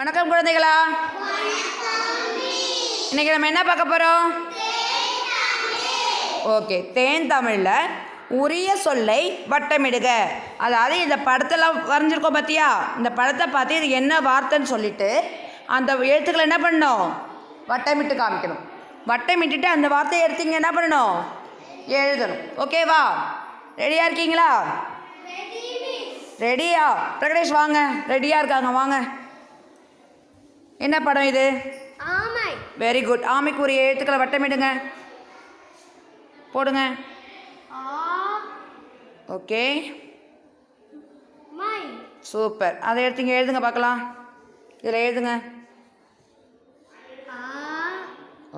வணக்கம் குழந்தைகளா. இன்னைக்கு நம்ம என்ன பார்க்க போகிறோம்? ஓகே, தேன் தமிழில் உரிய சொல்லை வட்டமிடுக. அதாவது இந்த படத்தெல்லாம் வரைஞ்சிருக்கோம் பார்த்தியா, இந்த படத்தை பார்த்து இது என்ன வார்த்தைன்னு சொல்லிட்டு அந்த எழுத்துக்களை என்ன பண்ணணும்? வட்டமிட்டு காமிக்கணும். வட்டமிட்டுட்டு அந்த வார்த்தையை எடுத்தீங்க என்ன பண்ணணும்? எழுதணும். ஓகேவா? ரெடியாக இருக்கீங்களா? ரெடியா? பிரகடேஷ் வாங்க, ரெடியாக இருக்காங்க, வாங்க. என்ன படம் இது? ஆமை. Very good. ஆமைக்குரிய எழுத்துக்களை வட்டமிடுங்க, போடுங்க. Okay, super. அதை எடுத்துங்க, எழுதுங்க பார்க்கலாம். இதில் எழுதுங்க.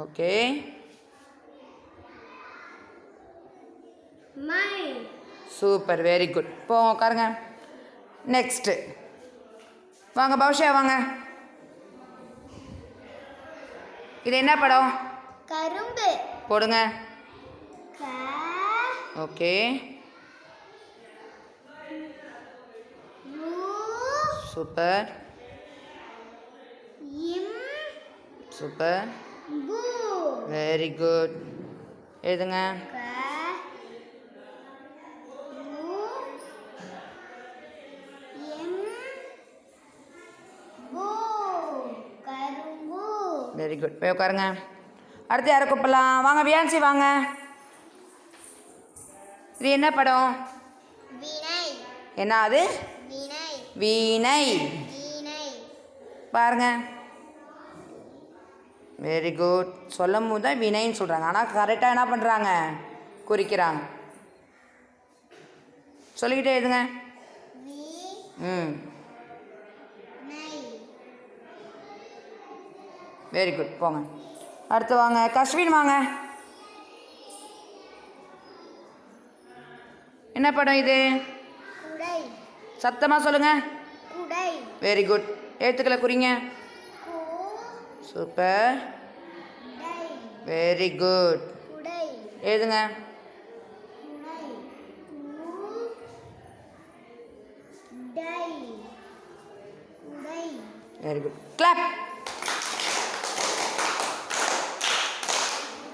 Okay, super, very good. இப்போ உட்காருங்க. நெக்ஸ்ட்டு வாங்க பவிஷா, வாங்க. இது என்ன படம்? கரும்பு. போடுங்க. Okay, super super, very good. எழுதுங்க. Very good. போய் உட்காருங்க. அடுத்து யாரை கூப்பிடலாம்? வாங்க வியான்சி, வாங்க. இது என்ன படம்? என்ன அது? வீணை. பாருங்க. Very good. சொல்லும் போது தான் வினைன்னு சொல்கிறாங்க, ஆனால் கரெக்டாக என்ன பண்ணுறாங்க? குறிக்கிறாங்க. சொல்லிக்கிட்டே எழுதுங்க. Very good. போங்க. அடுத்து வாங்க கஸ்வின், வாங்க. என்ன படம் இது? சத்தமாக சொல்லுங்க. Very good. எழுத்துக்களை குறிங்க. Super, very good. எழுதுங்க. Very good. கிளாப்.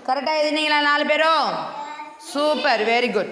கரெக்டாக எழுதினீங்களா 4 பேரும்? Super, very good.